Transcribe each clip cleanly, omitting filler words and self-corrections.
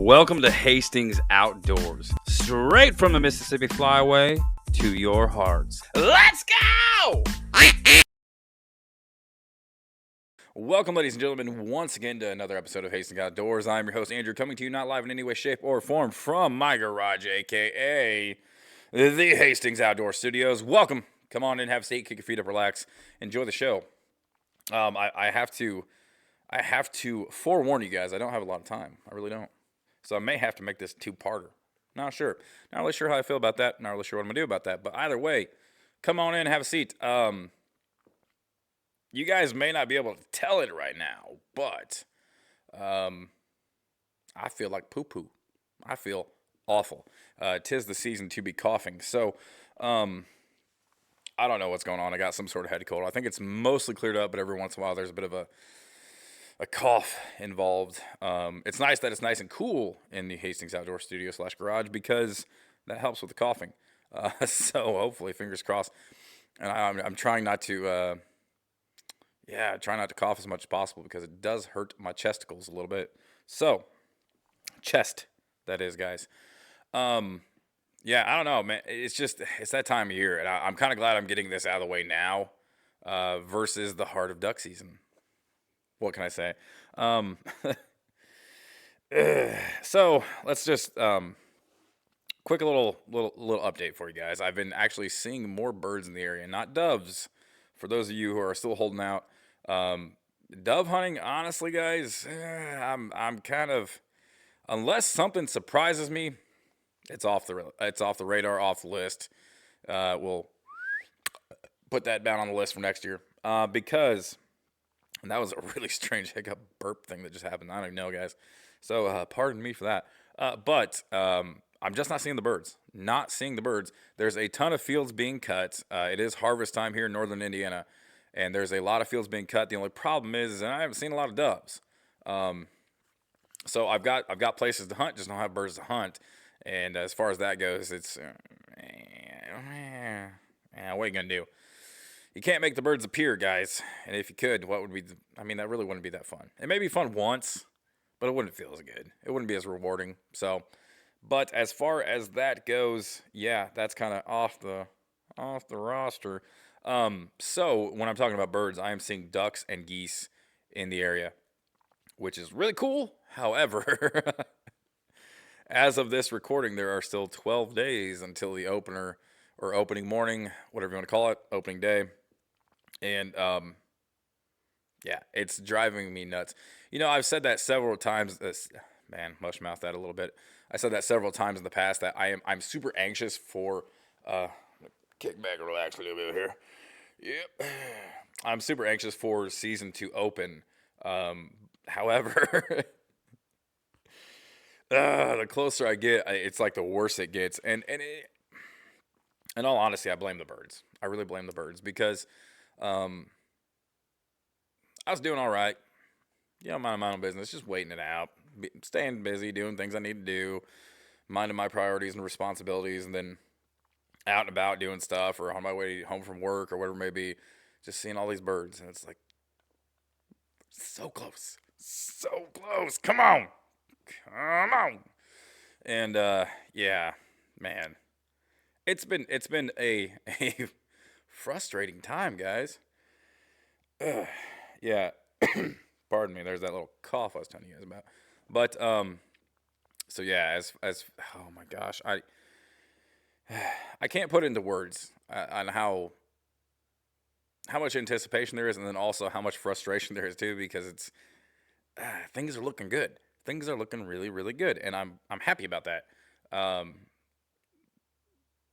Welcome to Hastings Outdoors, straight from the Mississippi Flyway to your hearts. Let's go! Welcome, ladies and gentlemen, once again to another episode of Hastings Outdoors. I'm your host, Andrew, coming to you not live in any way, shape, or form from my garage, a.k.a. the Hastings Outdoor Studios. Welcome. Come on in, have a seat, kick your feet up, relax, enjoy the show. I have to forewarn you guys, I don't have a lot of time. I really don't. So I may have to make this two-parter. Not sure. Not really sure how I feel about that. Not really sure what I'm going to do about that. But either way, come on in, have a seat. You guys may not be able to tell it right now, but I feel like poo-poo. I feel awful. 'Tis the season to be coughing. So I don't know what's going on. I got some sort of head cold. I think it's mostly cleared up, but every once in a while there's a bit of a cough involved. It's nice that it's nice and cool in the Hastings Outdoor Studio / garage because that helps with the coughing. So hopefully, fingers crossed. And I'm trying not to, try not to cough as much as possible because it does hurt my chesticles a little bit. So, chest, that is, guys. I don't know, man. It's that time of year, and I'm kind of glad I'm getting this out of the way now versus the heart of duck season. What can I say? So let's just quick little update for you guys. I've been actually seeing more birds in the area, not doves. For those of you who are still holding out, dove hunting, honestly, guys, I'm kind of, unless something surprises me, it's off the radar, off the list. We'll put that down on the list for next year because. And that was a really strange hiccup burp thing that just happened. I don't even know, guys. So pardon me for that. But I'm just not seeing the birds. Not seeing the birds. There's a ton of fields being cut. It is harvest time here in northern Indiana. And there's a lot of fields being cut. The only problem is I haven't seen a lot of doves. So I've got places to hunt, just don't have birds to hunt. And as far as that goes, it's what are you going to do? You can't make the birds appear, guys. And if you could, what would be that really wouldn't be that fun. It may be fun once, but it wouldn't feel as good. It wouldn't be as rewarding. So, but as far as that goes, yeah, that's kind of off the roster. So when I'm talking about birds, I am seeing ducks and geese in the area, which is really cool. However, as of this recording, there are still 12 days until the opener or opening morning, whatever you want to call it, opening day. And, it's driving me nuts. You know, I've said that several times. Mush mouth that a little bit. I said that several times in the past that I'm super anxious for, kick back and relax a little bit here. Yep. I'm super anxious for season to open. However, the closer I get, it's like the worse it gets. And in all honesty, I blame the birds. I really blame the birds because I was doing all right. Minding my own business, just waiting it out, staying busy, doing things I need to do, minding my priorities and responsibilities, and then out and about doing stuff or on my way home from work or whatever it may be, just seeing all these birds. And it's like, so close. So close. Come on. And, man. It's been a frustrating time, guys. Pardon me. There's that little cough I was telling you guys about. But so yeah, as oh my gosh, I can't put it into words on how much anticipation there is, and then also how much frustration there is too, because it's things are looking good. Things are looking really, really good, and I'm happy about that.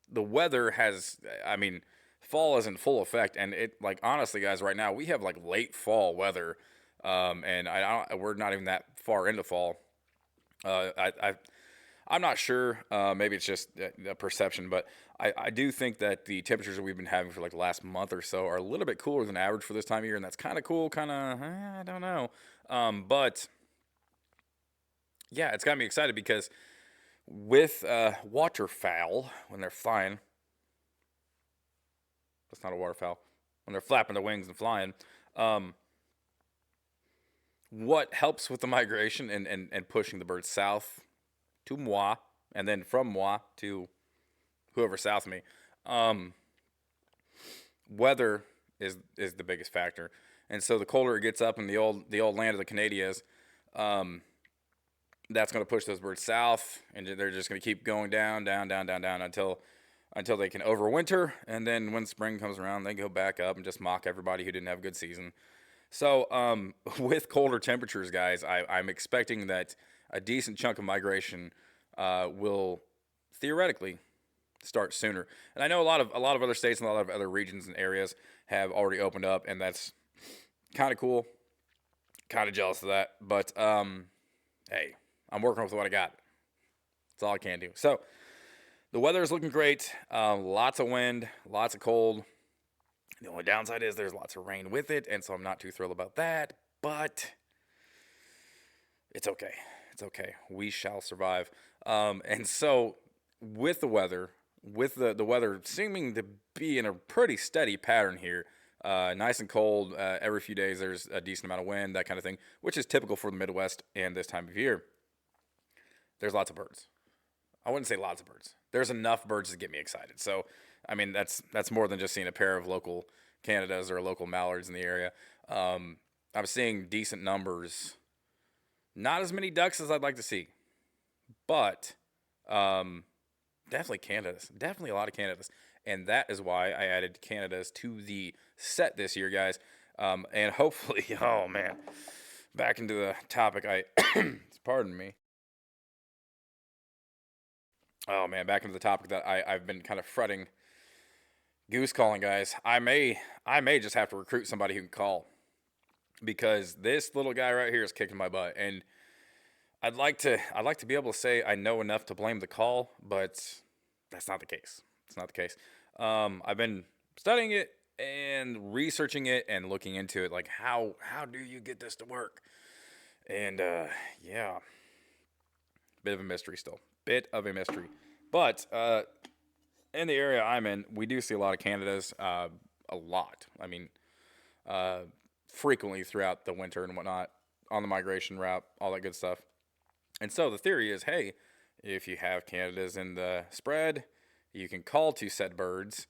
The weather has, fall is in full effect, and it, like, honestly, guys, right now we have like late fall weather, and we're not even that far into fall. I'm not sure. Maybe it's just a perception, but I do think that the temperatures that we've been having for like the last month or so are a little bit cooler than average for this time of year, and that's kind of cool. I don't know, but yeah, it's got me excited because with waterfowl, when they're flying, that's not a waterfowl, when they're flapping their wings and flying, what helps with the migration and pushing the birds south to moi, and then from moi to whoever south of me. Um, Weather is the biggest factor, and so the colder it gets up in the old land of the Canadias, um, that's going to push those birds south, and they're just going to keep going down, down, down, down, down until they can overwinter, and then when spring comes around, they go back up and just mock everybody who didn't have a good season. So with colder temperatures, guys, I'm expecting that a decent chunk of migration will theoretically start sooner. And I know a lot of other states and a lot of other regions and areas have already opened up, and that's kind of cool. Kind of jealous of that, but hey, I'm working with what I got. That's all I can do. So the weather is looking great. Lots of wind, lots of cold. The only downside is there's lots of rain with it, and so I'm not too thrilled about that. But it's okay. It's okay. We shall survive. And so with the weather, with the weather seeming to be in a pretty steady pattern here, nice and cold. Every few days there's a decent amount of wind, that kind of thing, which is typical for the Midwest and this time of year. There's lots of birds. I wouldn't say lots of birds. There's enough birds to get me excited. So, I mean, that's more than just seeing a pair of local Canadas or local mallards in the area. I'm seeing decent numbers. Not as many ducks as I'd like to see, but definitely Canadas. Definitely a lot of Canadas. And that is why I added Canadas to the set this year, guys. And hopefully, oh man, back into the topic. Pardon me. Oh man, back into the topic that I've been kind of fretting. Goose calling, guys. I may just have to recruit somebody who can call, because this little guy right here is kicking my butt, and I'd like to be able to say I know enough to blame the call, but that's not the case. It's not the case. I've been studying it and researching it and looking into it, like how do you get this to work? And yeah, bit of a mystery still. Bit of a mystery. But in the area I'm in, we do see a lot of Canadas, a lot. I mean, uh, frequently throughout the winter and whatnot, on the migration route, all that good stuff. And so the theory is, hey, if you have Canadas in the spread, you can call to said birds.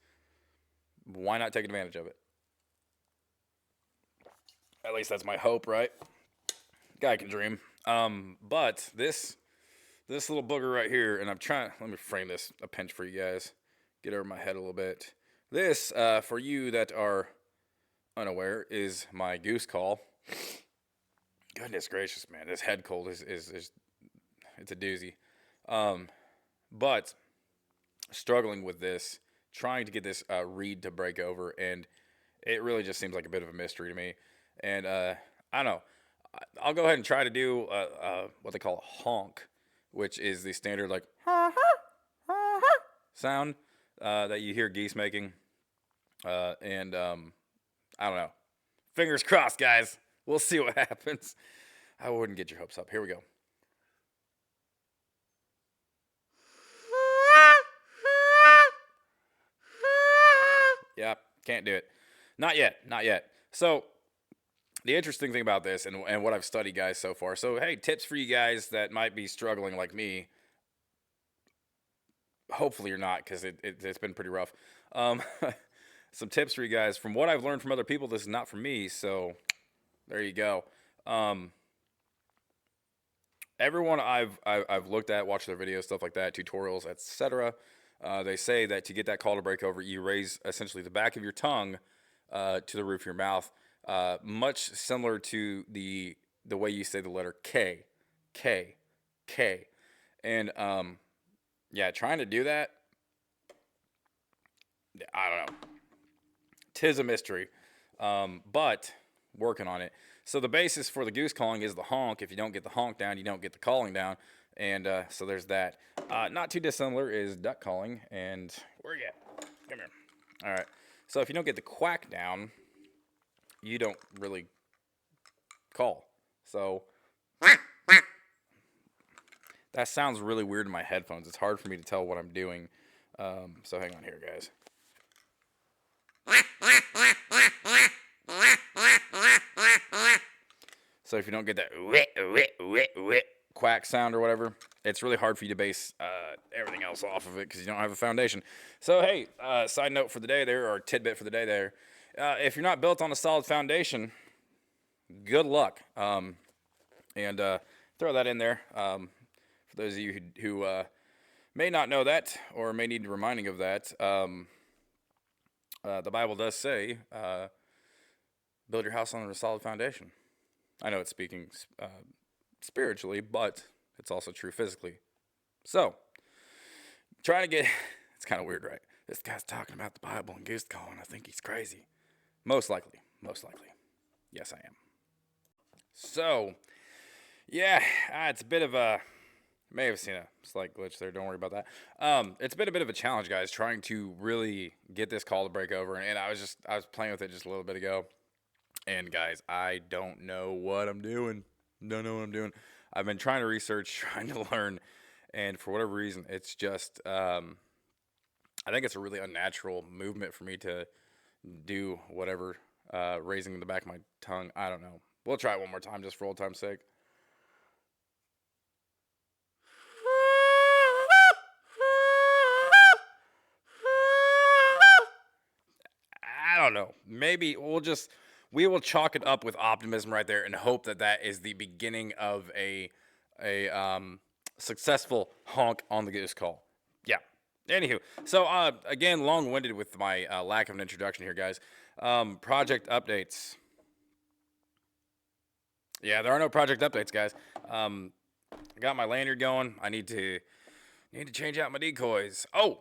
Why not take advantage of it? At least that's my hope, right? Guy can dream. But this little booger right here, and I'm trying. Let me frame this a pinch for you guys. Get over my head a little bit. This, for you that are unaware, is my goose call. Goodness gracious, man, this head cold is it's a doozy. But struggling with this, trying to get this reed to break over, and it really just seems like a bit of a mystery to me. And I don't know. I'll go ahead and try to do what they call a honk, which is the standard like sound that you hear geese making. And I don't know. Fingers crossed, guys. We'll see what happens. I wouldn't get your hopes up. Here we go. Yep, can't do it. Not yet. Not yet. So the interesting thing about this and what I've studied, guys, so far. So hey, tips for you guys that might be struggling like me. Hopefully you're not, because it's been pretty rough. Um, some tips for you guys from what I've learned from other people. This is not from me, so there you go. Um, Everyone I've looked at, watched their videos, stuff like that, tutorials, etc. They say that to get that call to break over, you raise essentially the back of your tongue to the roof of your mouth, much similar to the way you say the letter K, K, K, and yeah, trying to do that, I don't know. Tis a mystery, but working on it. So the basis for the goose calling is the honk. If you don't get the honk down, you don't get the calling down, and so there's that. Not too dissimilar is duck calling, and where you at? Come here. All right. So if you don't get the quack down, you don't really call. So that sounds really weird in my headphones. It's hard for me to tell what I'm doing. So hang on here, guys. So if you don't get that quack sound or whatever, it's really hard for you to base everything else off of it because you don't have a foundation. So, hey, side note for the day there, or tidbit for the day there. If you're not built on a solid foundation, good luck. And throw that in there for those of you who may not know that or may need reminding of that. The Bible does say, build your house on a solid foundation. I know it's speaking spiritually, but it's also true physically. So, trying to get, it's kind of weird, right? This guy's talking about the Bible and goose calling. I think he's crazy. Most likely. Yes, I am. So, yeah, it's a bit of a, may have seen a slight glitch there. Don't worry about that. It's been a bit of a challenge, guys, trying to really get this call to break over. And I was playing with it just a little bit ago. And guys, I don't know what I'm doing. Don't know what I'm doing. I've been trying to research, trying to learn, and for whatever reason, it's just, I think it's a really unnatural movement for me to do whatever, raising the back of my tongue. I don't know. We'll try it one more time just for old time's sake. I don't know. Maybe we will chalk it up with optimism right there and hope that that is the beginning of a successful honk on the goose call. Yeah. Anywho, so again, long-winded with my lack of an introduction here, guys. Project updates. Yeah, there are no project updates, guys. I got my lanyard going. I need to change out my decoys. Oh,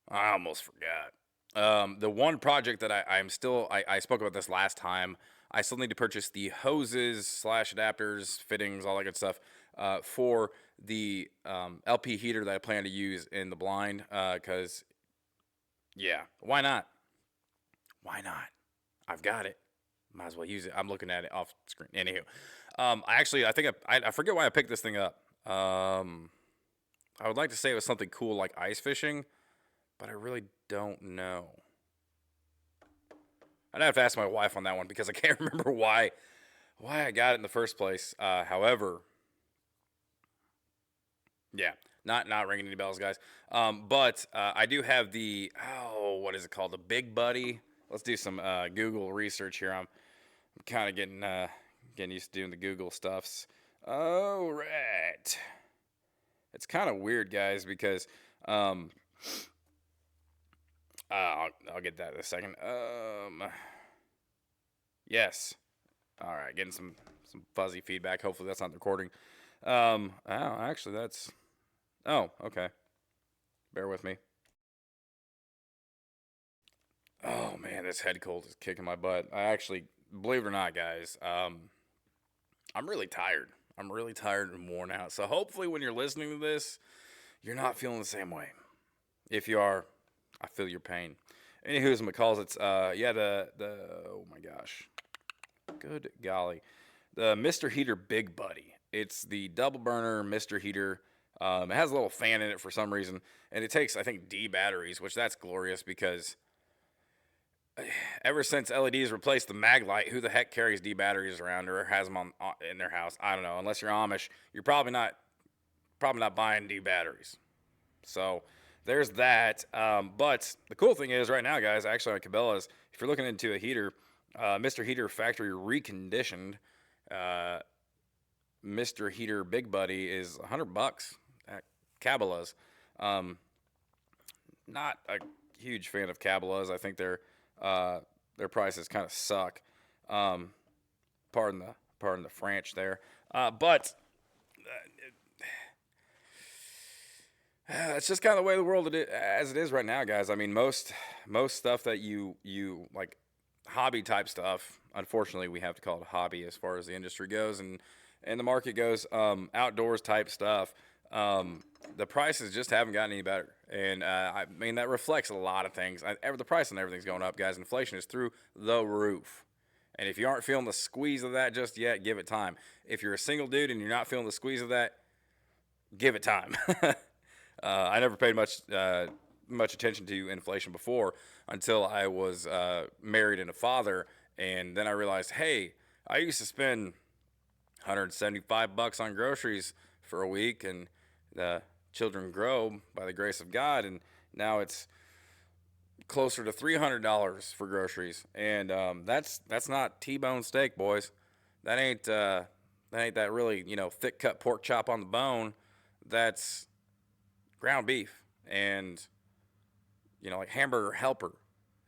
I almost forgot. The one project that I spoke about this last time. I still need to purchase the hoses / adapters, fittings, all that good stuff, for the LP heater that I plan to use in the blind. Cause yeah, why not? Why not? I've got it. Might as well use it. I'm looking at it off screen. Anywho, I forget why I picked this thing up. I would like to say it was something cool like ice fishing, but I really don't know. I'd have to ask my wife on that one because I can't remember why I got it in the first place. However, yeah, not ringing any bells, guys. But I do have what is it called? The Big Buddy. Let's do some Google research here. I'm kind of getting used to doing the Google stuffs. All right. It's kind of weird, guys, because I'll get that in a second. Yes. All right, getting some fuzzy feedback. Hopefully that's not the recording. Actually that's. Oh, okay. Bear with me. Oh man, this head cold is kicking my butt. I actually, believe it or not, guys, I'm really tired. I'm really tired and worn out. So hopefully when you're listening to this, you're not feeling the same way. If you are, I feel your pain. Anywho's McCalls, it's oh my gosh. Good golly. The Mr. Heater Big Buddy. It's the double burner Mr. Heater. It has a little fan in it for some reason, and it takes, I think, D batteries, which that's glorious because ever since LEDs replaced the Maglite, who the heck carries D batteries around or has them in their house? I don't know. Unless you're Amish, you're probably not buying D batteries. So there's that. But the cool thing is right now, guys, actually on Cabela's, if you're looking into a heater, Mr. Heater Factory Reconditioned, Mr. Heater Big Buddy is $100 at Cabela's. Not a huge fan of Cabela's. I think their prices kind of suck. Pardon the French there. But it's just kind of the way the world as it is right now, guys. I mean, most stuff that you like, hobby type stuff. Unfortunately, we have to call it a hobby as far as the industry goes and the market goes. Outdoors type stuff. The prices just haven't gotten any better, and I mean that reflects a lot of things. The price on everything's going up, guys. Inflation is through the roof, and if you aren't feeling the squeeze of that just yet, give it time. If you're a single dude and you're not feeling the squeeze of that, give it time. I never paid much attention to inflation before until I was married and a father, and then I realized, hey, I used to spend $175 on groceries for a week, and the children grow by the grace of God, and now it's closer to $300 for groceries, and that's not T-bone steak, boys. That ain't that really thick cut pork chop on the bone. That's ground beef and like hamburger helper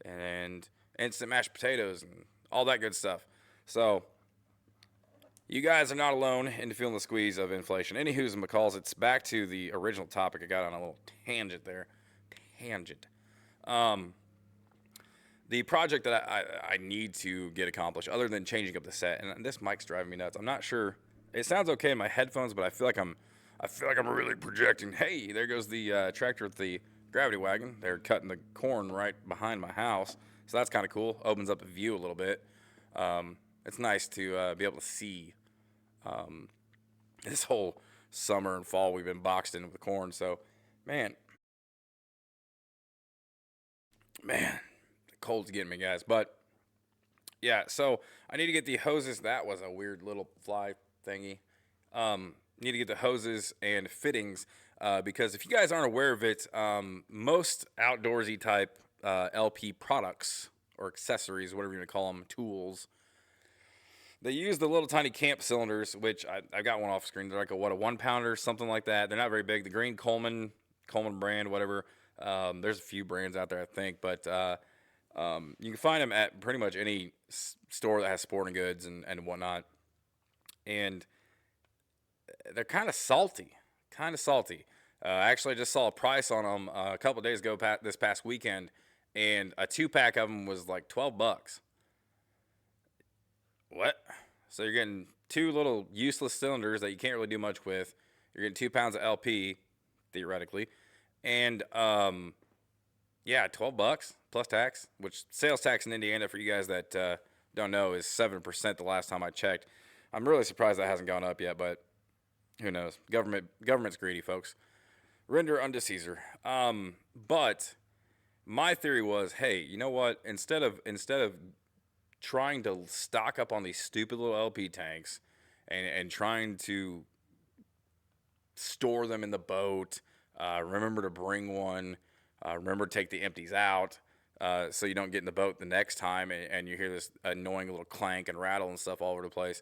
and instant mashed potatoes and all that good stuff. So you guys are not alone in feeling the squeeze of inflation. Anywho's and McCalls, it's back to the original topic. I got on a little tangent there. Tangent. Um, the project that I need to get accomplished, other than changing up the set, and this mic's driving me nuts. I'm not sure. It sounds okay in my headphones, but I feel like I'm really projecting. Hey, there goes the tractor with the gravity wagon. They're cutting the corn right behind my house, so that's kind of cool. Opens up the view a little bit. It's nice to be able to see. This whole summer and fall we've been boxed in with corn, so man, the cold's getting me, guys. But yeah, so I need to get the hoses. That was a weird little fly thingy. Need to get the hoses and fittings because if you guys aren't aware of it, most outdoorsy type LP products or accessories, whatever you want to call them, tools, they use the little tiny camp cylinders, which I got one off screen. They're like a 1 pounder, something like that. They're not very big. The green Coleman brand, whatever. There's a few brands out there, I think, but you can find them at pretty much any store that has sporting goods and whatnot. And they're kind of salty, Actually, I just saw a price on them a couple of days ago, this past weekend, and a 2-pack of them was like $12. What? So you're getting two little useless cylinders that you can't really do much with. You're getting 2 pounds of LP, theoretically, and yeah, $12 plus tax, which sales tax in Indiana, for you guys that don't know, is 7% the last time I checked. I'm really surprised that hasn't gone up yet, but who knows? Government's greedy, folks. Render unto Caesar. But my theory was, hey, you know what? Instead of trying to stock up on these stupid little LP tanks and trying to store them in the boat, remember to bring one, remember to take the empties out so you don't get in the boat the next time and you hear this annoying little clank and rattle and stuff all over the place.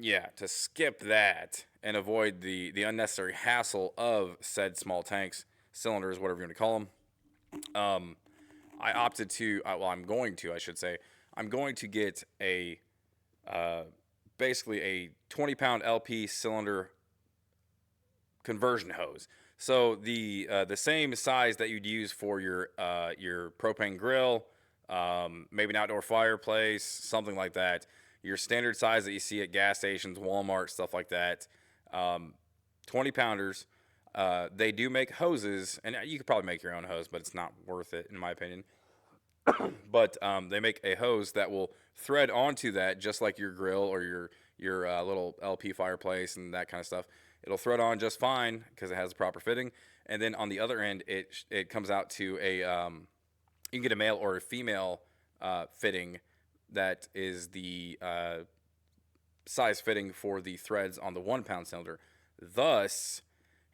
Yeah, to skip that and avoid the unnecessary hassle of said small tanks, cylinders, whatever you want to call them, I opted to, I'm going to, I should say, I'm going to get a, basically a 20-pound LP cylinder conversion hose. So the same size that you'd use for your propane grill, maybe an outdoor fireplace, something like that. Your standard size that you see at gas stations, Walmart, stuff like that. 20 pounders. They do make hoses, and you could probably make your own hose, but it's not worth it, in my opinion. But they make a hose that will thread onto that, just like your grill or your little LP fireplace and that kind of stuff. It'll thread on just fine because it has the proper fitting. And then on the other end, it comes out to a you can get a male or a female fitting that is the size fitting for the threads on the 1-pound cylinder. Thus,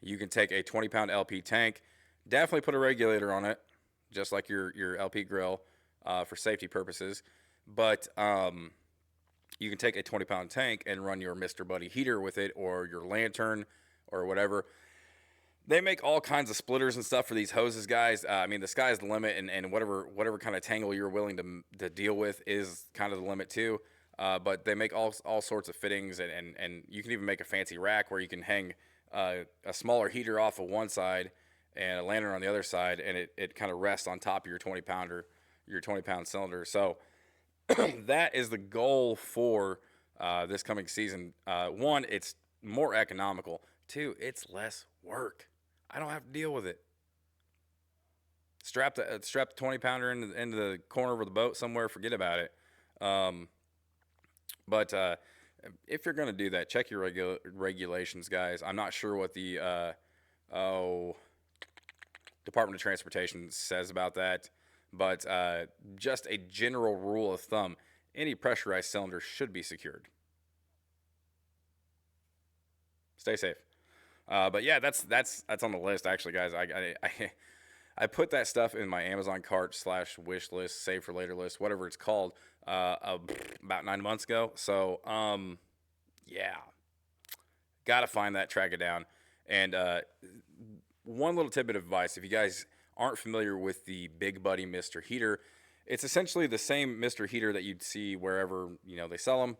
you can take a 20-pound LP tank, definitely put a regulator on it, just like your LP grill for safety purposes. But you can take a 20-pound tank and run your Mr. Buddy heater with it, or your lantern, or whatever. They make all kinds of splitters and stuff for these hoses, guys. I mean, the sky's the limit, and whatever kind of tangle you're willing to deal with is kind of the limit too. But they make all sorts of fittings, and you can even make a fancy rack where you can hang a smaller heater off of one side and a lantern on the other side, and it kind of rests on top of your 20-pounder, your 20-pound cylinder. So that is the goal for this coming season. One, it's more economical. Two, it's less work. I don't have to deal with it. Strap the 20-pounder into the corner of the boat somewhere. Forget about it. But if you're going to do that, check your regulations, guys. I'm not sure what the Department of Transportation says about that, but just a general rule of thumb: any pressurized cylinder should be secured. Stay safe. But yeah, that's on the list actually, guys. I put that stuff in my Amazon cart / wish list, save for later list, whatever it's called, about 9 months ago. So yeah, gotta find that, track it down. And one little tidbit of advice: if you guys aren't familiar with the Big Buddy Mr. Heater, it's essentially the same Mr. Heater that you'd see wherever they sell them,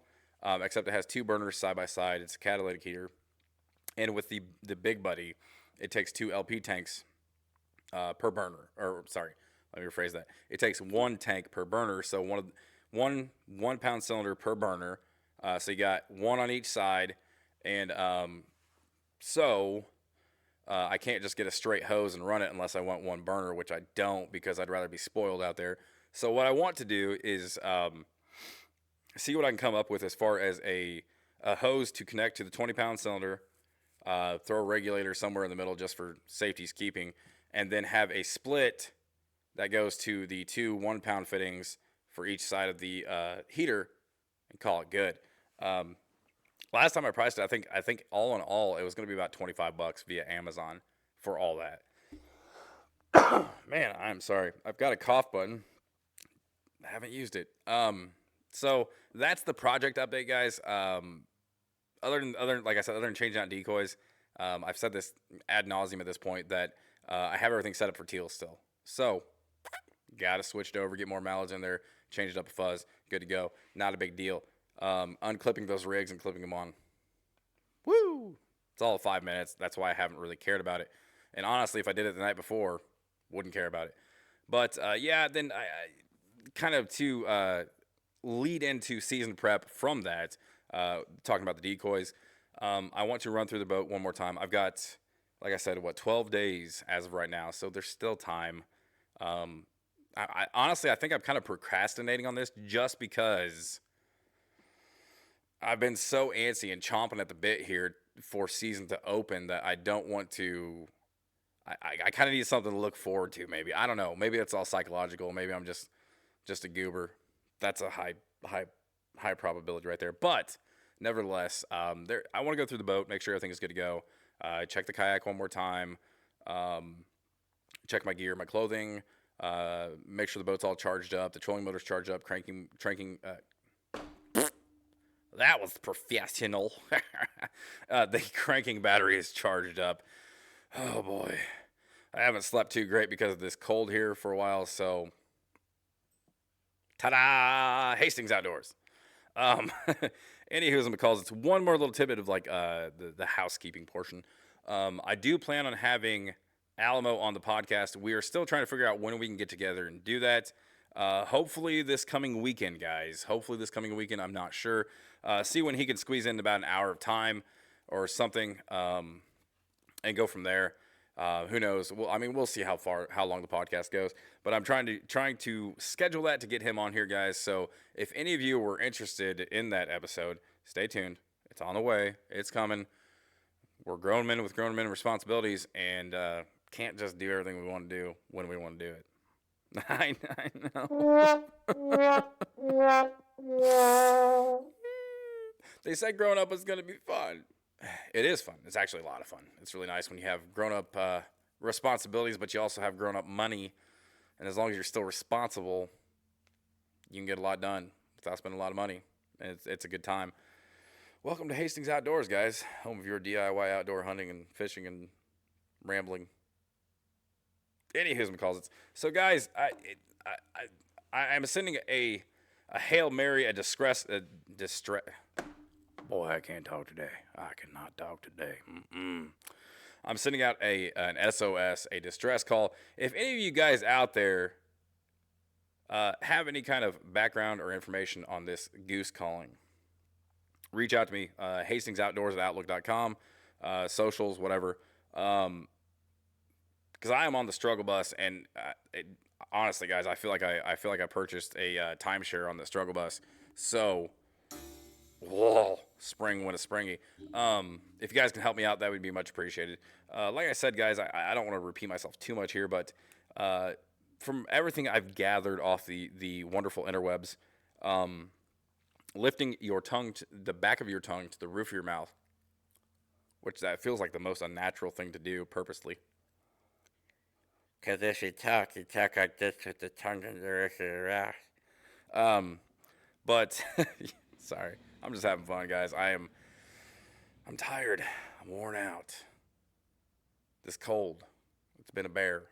except it has two burners side by side. It's a catalytic heater, and with the Big Buddy, it takes two LP tanks per burner. Or sorry, let me rephrase that. It takes one tank per burner, so one pound cylinder per burner. So you got one on each side, and so I can't just get a straight hose and run it unless I want one burner, which I don't because I'd rather be spoiled out there. So what I want to do is see what I can come up with as far as a hose to connect to the 20-pound cylinder, throw a regulator somewhere in the middle just for safety's keeping, and then have a split that goes to the two 1-pound fittings for each side of the heater, and call it good. Last time I priced it, I think all in all, it was going to be about $25 via Amazon for all that. Man, I'm sorry. I've got a cough button. I haven't used it. So that's the project update, guys. Like I said, other than changing out decoys, I've said this ad nauseum at this point that I have everything set up for teal still. So got to switch it over, get more mallards in there, change it up a fuzz, good to go. Not a big deal. Unclipping those rigs and clipping them on. Woo! It's all 5 minutes. That's why I haven't really cared about it. And honestly, if I did it the night before, wouldn't care about it. But yeah, then I kind of to lead into season prep from that, talking about the decoys, I want to run through the boat one more time. I've got, like I said, 12 days as of right now, so there's still time. I honestly, I think I'm kind of procrastinating on this just because I've been so antsy and chomping at the bit here for season to open that I don't want to. I kind of need something to look forward to. Maybe, I don't know. Maybe it's all psychological. Maybe I'm just a goober. That's a high probability right there. But nevertheless, I want to go through the boat, make sure everything is good to go. Check the kayak one more time. Check my gear, my clothing. Make sure the boat's all charged up. The trolling motor's charged up. Cranking. That was professional. The cranking battery is charged up. Oh boy, I haven't slept too great because of this cold here for a while. So, ta-da! Hastings Outdoors. Anywho's and McCalls, it's one more little tidbit of like the housekeeping portion. I do plan on having Alamo on the podcast. We are still trying to figure out when we can get together and do that. Hopefully this coming weekend, guys. Hopefully this coming weekend. I'm not sure. See when he can squeeze in about an hour of time or something, and go from there. Who knows? Well, I mean, we'll see how long the podcast goes. But I'm trying to schedule that to get him on here, guys. So if any of you were interested in that episode, stay tuned. It's on the way. It's coming. We're grown men with grown men responsibilities, and can't just do everything we want to do when we want to do it. I know. They said growing up is going to be fun. It is fun. It's actually a lot of fun. It's really nice when you have grown-up responsibilities, but you also have grown-up money. And as long as you're still responsible, you can get a lot done without spending a lot of money. And it's a good time. Welcome to Hastings Outdoors, guys. Home of your DIY outdoor hunting and fishing and rambling. Anywho's calls it. So, guys, I'm sending a Hail Mary, a distress. Boy, I can't talk today. I cannot talk today. I'm sending out an SOS, a distress call. If any of you guys out there have any kind of background or information on this goose calling, reach out to me. HastingsOutdoors@outlook.com, socials, whatever. Because I am on the struggle bus, and honestly, guys, I feel like I purchased a timeshare on the struggle bus. So. Whoa, spring when it's springy. If you guys can help me out, that would be much appreciated. Like I said, guys, I don't want to repeat myself too much here, but from everything I've gathered off the wonderful interwebs, lifting your tongue, the back of your tongue to the roof of your mouth which that feels like the most unnatural thing to do purposely. Because if you talk like this with the tongue in the rest of your ass. Um, but sorry, I'm just having fun, guys. I'm tired. I'm worn out. This cold. It's been a bear.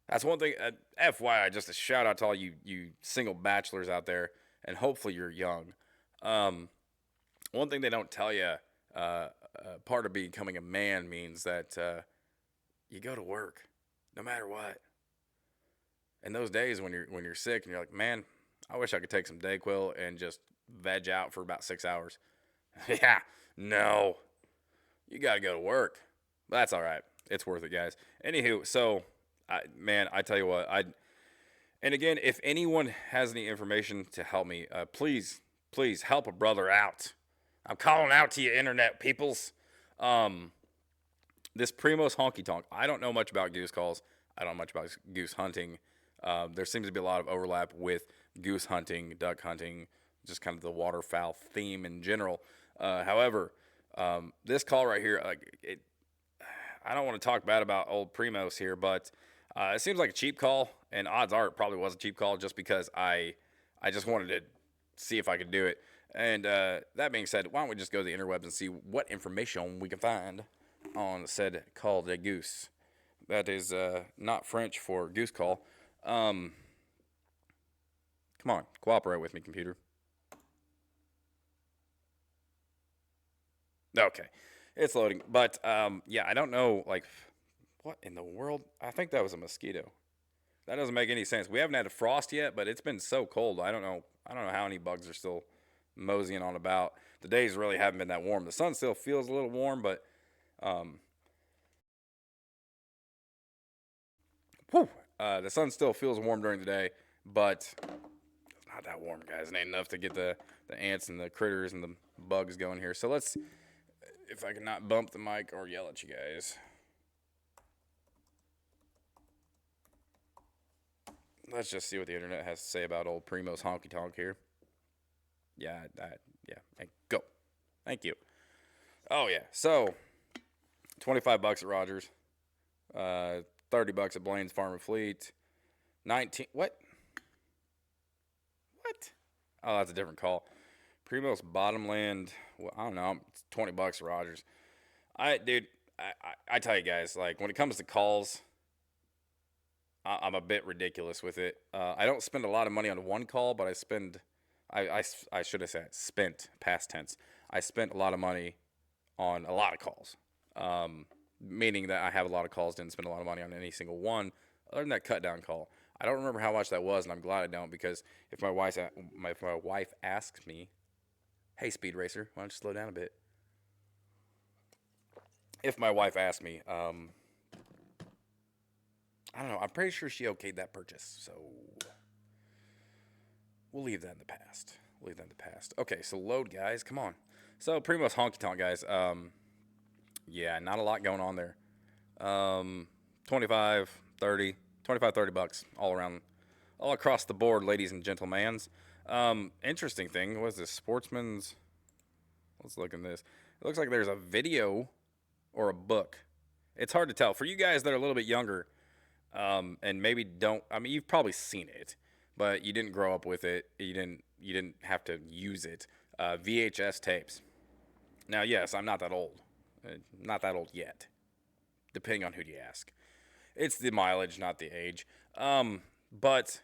That's one thing. FYI, just a shout out to all you single bachelors out there, and hopefully you're young. Um, One thing they don't tell you, part of becoming a man means that you go to work, no matter what. In those days when you're sick and you're like, man, I wish I could take some Dayquil and just veg out for about 6 hours. Yeah, no, you got to go to work. But that's all right. It's worth it, guys. Anywho, so man, I tell you what, and again, if anyone has any information to help me, please help a brother out. I'm calling out to you, internet peoples. Um, this Primos honky tonk. I don't know much about goose calls. I don't know much about goose hunting. There seems to be a lot of overlap with goose hunting, duck hunting, just kind of the waterfowl theme in general. However, this call right here, I don't want to talk bad about old Primos here, but it seems like a cheap call, and odds are it probably was a cheap call just because I just wanted to see if I could do it. And that being said, why don't we just go to the interwebs and see what information we can find on said call de goose. That is not French for goose call. Come on, cooperate with me, computer. Okay, it's loading. But yeah, I don't know, like, what in the world? I think that was a mosquito. That doesn't make any sense. We haven't had a frost yet, but it's been so cold. I don't know. I don't know how many bugs are still moseying on about. The days really haven't been that warm. The sun still feels a little warm, but um, whew, the sun still feels warm during the day, but it's not that warm, guys. It ain't enough to get the ants and the critters and the bugs going here. So let's, if I can not bump the mic or yell at you guys. Let's just see what the internet has to say about old Primo's honky tonk here. Yeah, yeah. Hey, go. Thank you. Oh yeah. So, $25 at Rogers, 30 bucks at Blaine's Farm and Fleet, 19. What? What? Oh, that's a different call. Primo's Bottomland. Well, I don't know. It's $20 at Rogers. Dude, I tell you guys, like when it comes to calls, I'm a bit ridiculous with it. I don't spend a lot of money on one call, but I should have said spent past tense. I spent a lot of money on a lot of calls, meaning that I have a lot of calls, didn't spend a lot of money on any single one, other than that cut down call. I don't remember how much that was, and I'm glad I don't because if my wife asks me, "Hey, Speed Racer, why don't you slow down a bit?" If my wife asks me, I don't know. I'm pretty sure she okayed that purchase, so we'll leave that in the past. We'll leave that in the past. Okay, so load, guys. Come on. So Primo's honky tonk, guys. Yeah, not a lot going on there. 25, 30, 25, 30 bucks all around, all across the board, ladies and gentlemen. Interesting thing was this Sportsman's. Let's look in this. It looks like there's a video or a book. It's hard to tell. For you guys that are a little bit younger, and maybe don't. I mean, you've probably seen it, but you didn't grow up with it. You didn't have to use it. VHS tapes. Now, yes, I'm not that old. Not that old yet, depending on who you ask. It's the mileage, not the age. But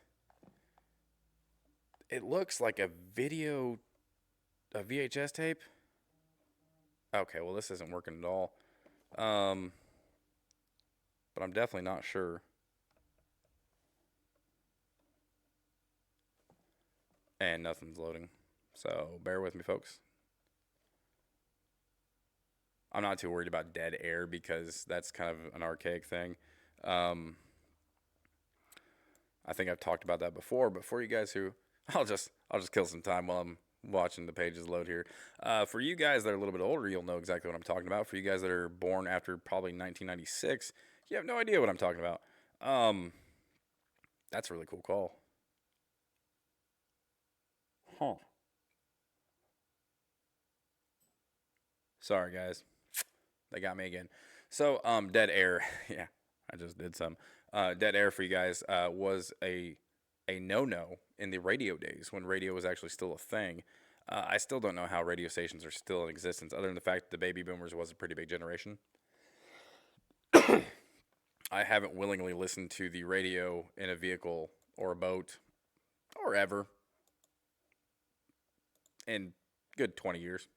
it looks like a VHS tape. Okay, well, this isn't working at all. But I'm definitely not sure. And nothing's loading. So bear with me, folks. I'm not too worried about dead air because that's kind of an archaic thing. Um, I think I've talked about that before, but for you guys who, I'll just kill some time while I'm watching the pages load here. For you guys that are a little bit older, you'll know exactly what I'm talking about. For you guys that are born after probably 1996, you have no idea what I'm talking about. That's a really cool call. Huh. Sorry, guys. They got me again. So, dead air. Yeah, I just did some. Dead air for you guys was a no-no in the radio days when radio was actually still a thing. I still don't know how radio stations are still in existence, other than the fact that the baby boomers was a pretty big generation. I haven't willingly listened to the radio in a vehicle or a boat or ever in good 20 years.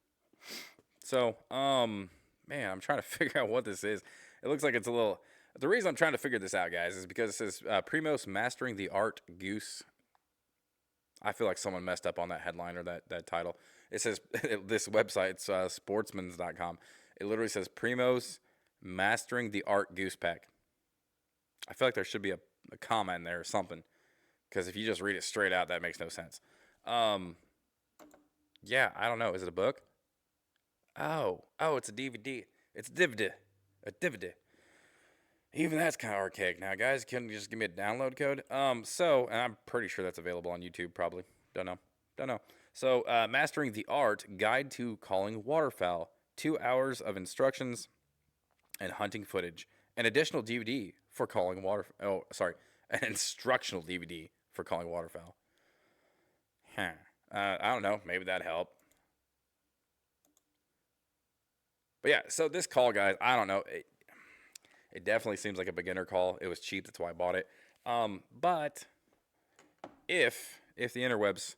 So, man, I'm trying to figure out what this is. It looks like it's a little. The reason I'm trying to figure this out, guys, is because it says Primos mastering the art goose. I feel like someone messed up on that headline or that title. It says this website, it's sportsmans.com. It literally says Primos mastering the art goose pack. I feel like there should be a comma in there or something, because if you just read it straight out, that makes no sense. Yeah, I don't know. Is it a book? Oh, it's a DVD. It's a DVD. A DVD. Even that's kind of archaic now, guys. Couldn't you just give me a download code? And I'm pretty sure that's available on YouTube, probably. Don't know. So, Mastering the Art, Guide to Calling Waterfowl. 2 hours of instructions and hunting footage. An additional DVD for calling water. Oh, sorry. An instructional DVD for calling waterfowl. Huh. I don't know. Maybe that'd help. But yeah, so this call, guys, I don't know. It definitely seems like a beginner call. It was cheap, that's why I bought it. But if the interwebs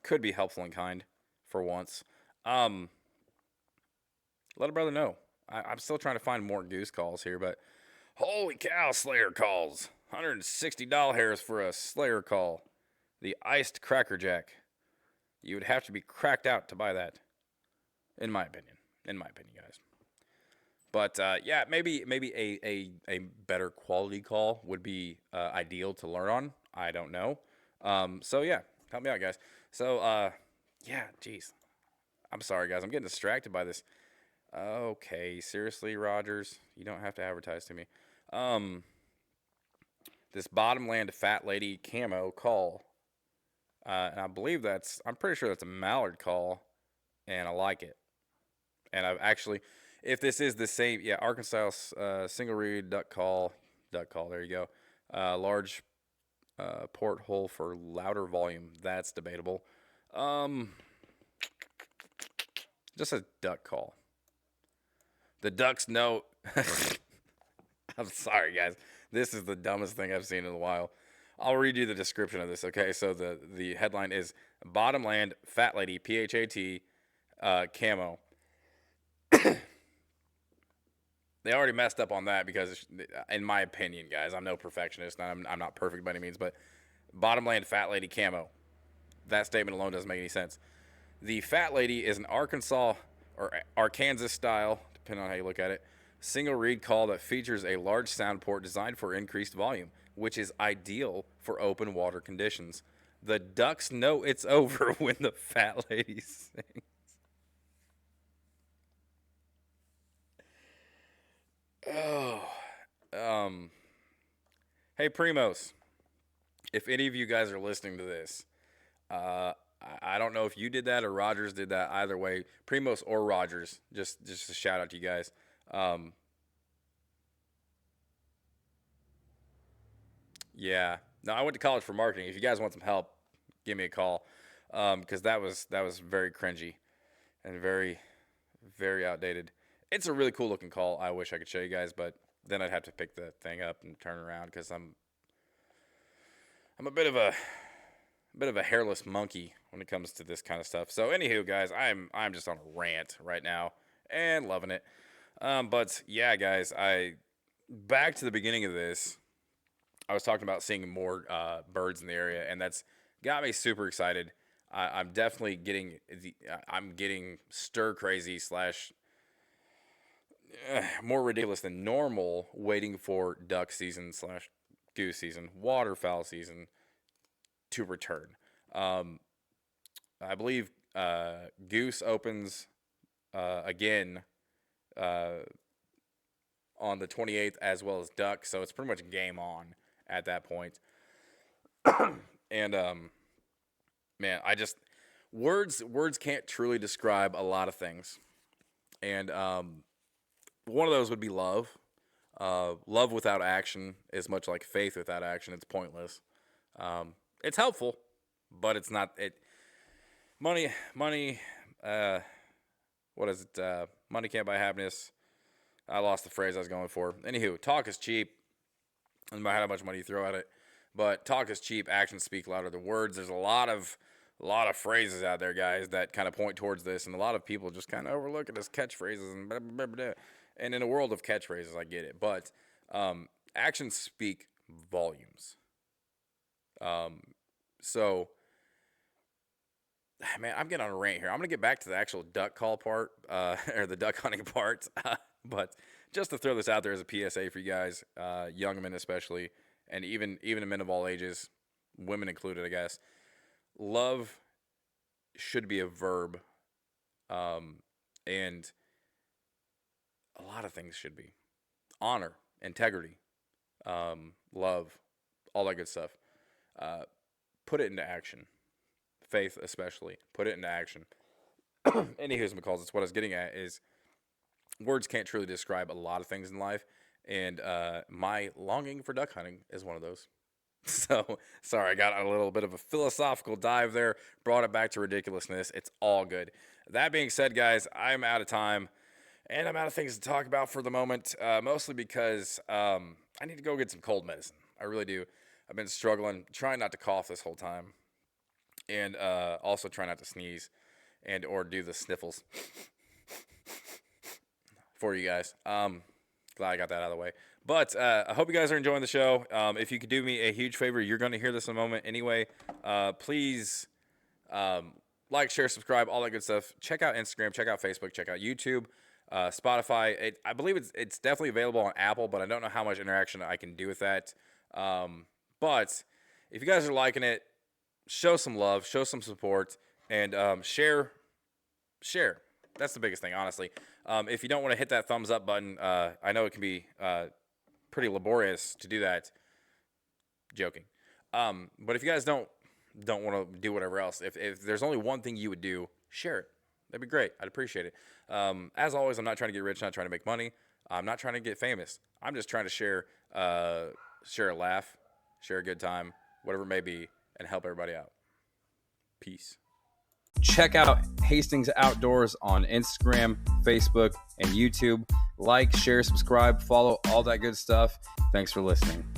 could be helpful and kind for once, let a brother know. I'm still trying to find more goose calls here, but holy cow, Slayer calls. $160 for a Slayer call. The iced Cracker Jack. You would have to be cracked out to buy that, in my opinion. Guys. But yeah, maybe a better quality call would be ideal to learn on. I don't know. So yeah, help me out, guys. So yeah, geez, I'm sorry, guys. I'm getting distracted by this. Okay, seriously, Rogers, you don't have to advertise to me. This Bottomland Fat Lady Camo call, and I believe I'm pretty sure that's a mallard call, and I like it. And I've actually, if this is the same, yeah, Arkansas single reed duck call, there you go. Large porthole for louder volume, that's debatable. Just a duck call. The ducks know. I'm sorry, guys. This is the dumbest thing I've seen in a while. I'll read you the description of this, okay? So the headline is Bottomland Fat Lady, PHAT, camo. They already messed up on that because, in my opinion, guys, I'm no perfectionist. I'm not perfect by any means, but Bottomland Fat Lady camo. That statement alone doesn't make any sense. The Fat Lady is an Arkansas or Arkansas style, depending on how you look at it, single reed call that features a large sound port designed for increased volume, which is ideal for open water conditions. The ducks know it's over when the Fat Lady sings. Oh, hey Primos, if any of you guys are listening to this, I don't know if you did that or Rogers did that. Either way, Primos or Rogers, just a shout out to you guys. Yeah, no, I went to college for marketing. If you guys want some help, give me a call, because that was very cringy and very outdated. It's a really cool looking call. I wish I could show you guys, but then I'd have to pick the thing up and turn around because I'm a bit of a hairless monkey when it comes to this kind of stuff. So anywho, guys, I'm just on a rant right now and loving it. But yeah, guys, back to the beginning of this. I was talking about seeing more birds in the area, and that's got me super excited. I'm definitely getting stir crazy slash more ridiculous than normal waiting for duck season slash goose season, waterfowl season to return. I believe goose opens again on the 28th as well as duck, so it's pretty much game on at that point. And man, words can't truly describe a lot of things. And one of those would be love. Love without action is much like faith without action. It's pointless. It's helpful, but it's not. Money. What is it? Money can't buy happiness. I lost the phrase I was going for. Anywho, talk is cheap. No matter how much money you throw at it, but talk is cheap. Actions speak louder than words. There's a lot of phrases out there, guys, that kind of point towards this, and a lot of people just kind of overlook it as catchphrases and blah, blah, blah, blah. And in a world of catchphrases, I get it, but actions speak volumes. So, man, I'm getting on a rant here. I'm gonna get back to the actual duck call part, or the duck hunting part, but just to throw this out there as a PSA for you guys, young men especially, and even men of all ages, women included, I guess. Love should be a verb, and a lot of things should be. Honor, integrity, love, all that good stuff. Put it into action. Faith especially. Put it into action. Anywho's McCalls, it's what I was getting at is words can't truly describe a lot of things in life, and my longing for duck hunting is one of those. So, sorry, I got a little bit of a philosophical dive there, brought it back to ridiculousness. It's all good. That being said, guys, I'm out of time, and I'm out of things to talk about for the moment, mostly because I need to go get some cold medicine. I really do. I've been struggling, trying not to cough this whole time, and also trying not to sneeze and or do the sniffles for you guys. Glad I got that out of the way. But I hope you guys are enjoying the show. If you could do me a huge favor, you're going to hear this in a moment anyway. Please like, share, subscribe, all that good stuff. Check out Instagram, check out Facebook, check out YouTube, Spotify. I believe it's definitely available on Apple, but I don't know how much interaction I can do with that. But if you guys are liking it, show some love, show some support, and share. That's the biggest thing, honestly. If you don't want to hit that thumbs up button, I know it can be pretty laborious to do that. Joking. But if you guys don't want to do whatever else, if there's only one thing you would do, share it. That'd be great. I'd appreciate it. As always, I'm not trying to get rich, not trying to make money. I'm not trying to get famous. I'm just trying to share a laugh, share a good time, whatever it may be, and help everybody out. Peace. Check out Hastings Outdoors on Instagram, Facebook, and YouTube. Like, share, subscribe, follow, all that good stuff. Thanks for listening.